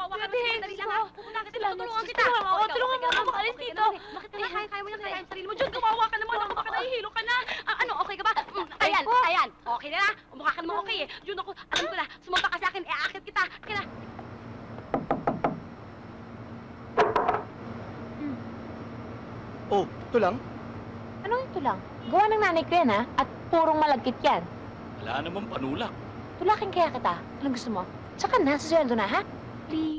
Kawawa ka naman. Dali lang, ha? Pupunta kita. Salamat. Tutulungan kita. Oo, tulungan mo ako makalis dito. Bakit kaya mo lang kaya ang sarili mo? Jun, kawawa ka naman. Ako baka nahihilo ka na. Ano, okay ka ba? Ayan, ayan. Okay na na. Mukha ka naman okay eh. Jun, ako, alam ko na. Sumampa ka sa akin. Aakit kita. Kaya na. Oh, ito lang? Anong ito lang? Gawa ng nanay ko yan, ha? At purong malagkit yan. Wala namang panulak. Tulakin kaya kita. Anong gusto mo? Tsaka na, sasweldo na, ha? Please.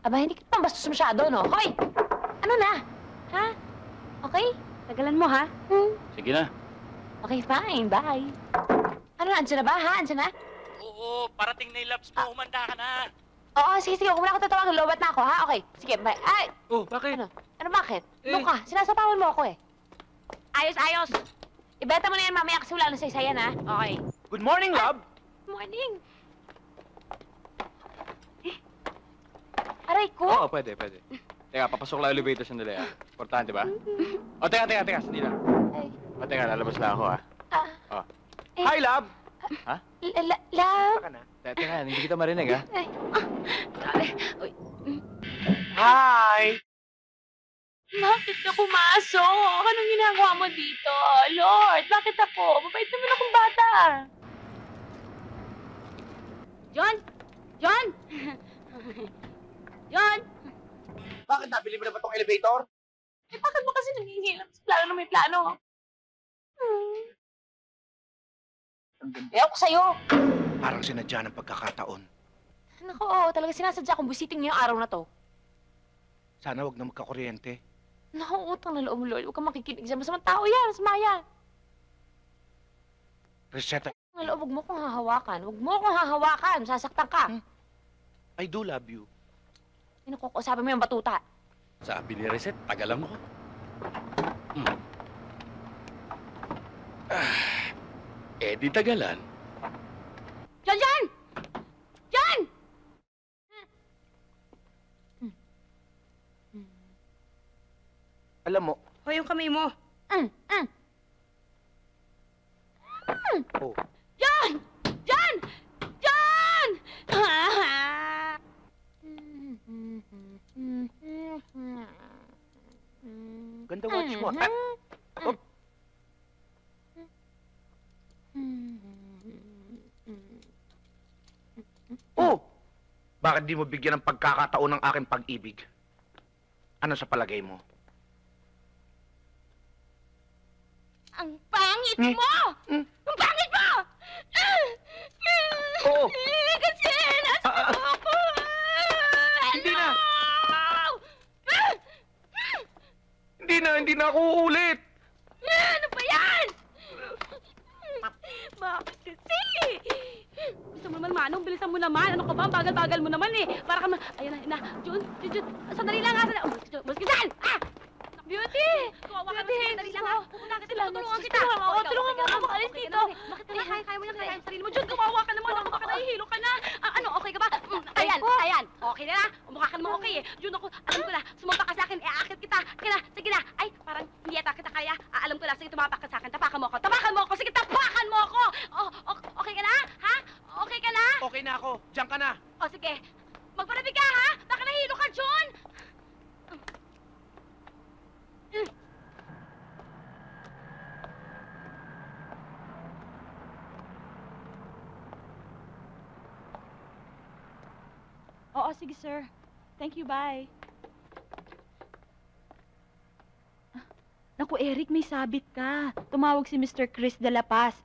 Aba, hindi kita pang bastos masyado, no? Hoy! Ano na? Ha? Okay? Tagalan mo, ha? Sige na. Okay, fine. Bye. Ano na? Andiyan na ba, ha? Andiyan na? Oo, parating na yung labs mo. Humanda ka na. Oo, sige, sige. Kung wala ko tatawagan, lowbat na ako, ha? Okay. Sige, bye. Ay! Oh, bakit? Ano? Ano, bakit? Doon ka. Sinasapawan mo ako, eh. Ayos, ayos. Ibenta mo na yan mamaya kasi wala na saysayan, ha? Okay. Good morning, love! Morning. Aray ko. Oo, pwede. Teka, papasok lang elevator sandali, ah. Importante ba? O, teka, sandali lang. Ay. O, teka, lalabas lang ako, ah. Oh. Eh. Hi, love! Ha? Love. Saka na. Teka, hindi kita marinig, ah. Ay. Grabe. Uy. Hi! Bakit ka pumasok? Anong ginagawa mo dito? Lord, bakit ako? Mabait naman akong bata. John! John! John! Bakit nabili mo na ba tong elevator? Eh, bakit mo kasi nanghihilap sa plano na may plano? Eh, ako sa'yo. Parang sinadya ng pagkakataon. Naku, oo, talaga sinasadya kong busiting ngayong araw na to. Sana wag na magkakuryente. Naku, utang na loob mo, Lord. Huwag kang makikinig sa masamang tao yan. Masama yan. Reseta, Ang loob, huwag mo kong hahawakan. Huwag mo kong hahawakan. Sasaktan ka. I do love you. Nakukusapin mo yung batuta. Sabi ni Reset, tagalan mo. Eh, di tagalan. John! John! John! Alam mo, Hoy, yung kamay mo. oh, John! John! John! ganda watch mo. Oh, oh! Bakit di mo bigyan ng pagkakataon ng aking pag-ibig? Ano sa palagay mo? Ang pangit mo! Ang pangit mo! Oo. Kasi nasa ako! Hindi na! Hindi na ako uulit! Ano ba yan? Bakit kasi? Gusto mo naman, Manong, bilisan mo naman. Ano ka ba? Ang bagal-bagal mo naman eh. Para ka man... Ayan na. Jun, sandali lang ha. Mas kisan! Beauty! Kawawa ka naman. Sandali lang ha. Pupunta kita. Tutulungan kita. Oo, tulungan mo ako makalis dito. Bakit kaya mo lang kaya ang sarili mo? Jun, kawawa ka naman. Ako baka nahihilo ka na. Ano, okay ka ba? Ayan. Okay na na. Mukha ka naman okay eh. Jun, ako, alam ko na. Sumampa ka sa akin. Aakit kita. Sige na, sige na. Ay, parang hindi yata kita kaya. Alam ko na. Sige, tumapak ka sa akin. Tapakan mo ako. Tapakan mo ako. Sige, tapakan mo ako. Okay ka na? Ha? Okay ka na? Okay na ako. Diyan ka na. O, sige. Magpanabig ka, ha? Baka nahilo ka, Jun! Oo, sige, sir. Thank you, bye. Naku, Eric, may sabit ka. Tumawag si Mr. Chris de la Paz.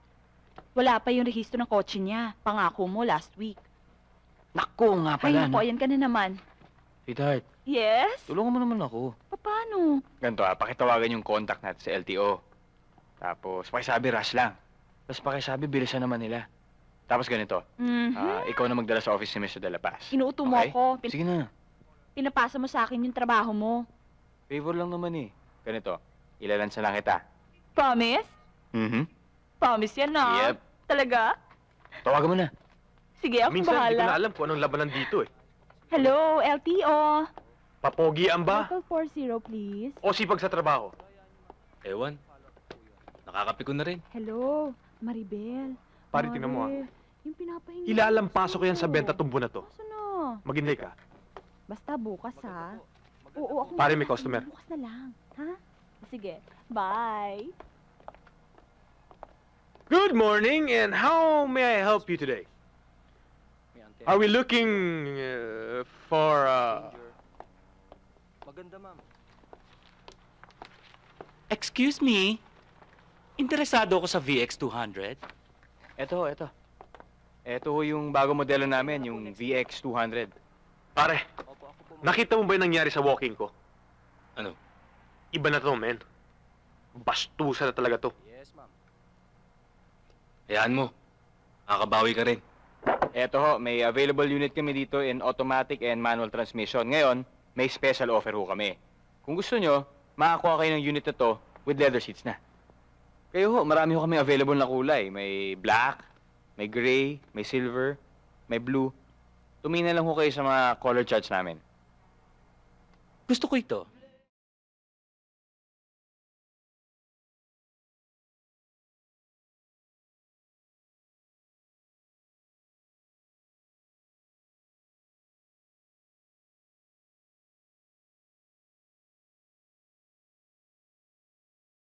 Wala pa yung rehistro ng kotse niya. Pangako mo last week. Naku nga Ay, pala, naku, ayan ka na naman. Sweetheart, Yes? tulungan mo naman ako. Paano? Ganito, pakitawagan yung contact natin sa LTO. Tapos, pakisabi rush lang. Tapos pakisabi bilisan naman nila. Tapos ganito, ikaw na magdala sa office ni Mr. De La Paz. Inuuto mo Okay? ako. Sige na. Pinapasa mo sa akin yung trabaho mo. Favor lang naman eh. Ganito, ilalansa lang kita. Promise? Promise yan na. Yep. Talaga? Tawagan mo na. Sige, ako Minsan, hindi ko na bahala. alam kung anong labanan dito eh. Hello, LTO. Papogian ba? Local 40, please. O sipag sa trabaho? Ewan. Nakakapikon na rin. Hello, Maribel. Pare, tingnan mo, Mare, yung pinapahinga. Ilalampasok ko yan sa benta tumbo na to. Asa na? Maghintay ka. Basta bukas, ha? Oo, ako Pare, may customer. Bukas na lang, ha? Sige, bye. Good morning, and how may I help you today? Are we looking for Maganda, ma'am. Excuse me? Interesado ako sa VX200? Eto. Ito ho yung bago modelo namin, yung VX200. Pare, nakita mo ba yung nangyari sa walking ko? Ano? Iba na to, men. Bastusa na talaga to. Yes, ma'am. Hayaan mo. Makakabawi ka rin. Eto ho, may available unit kami dito in automatic and manual transmission. Ngayon, may special offer ho kami. Kung gusto nyo, makakuha kayo ng unit na to with leather seats na. Kayo ho, marami ho kami available na kulay. May black, may gray, may silver, may blue. Tumingin na lang ho kayo sa mga color charts namin. Gusto ko ito.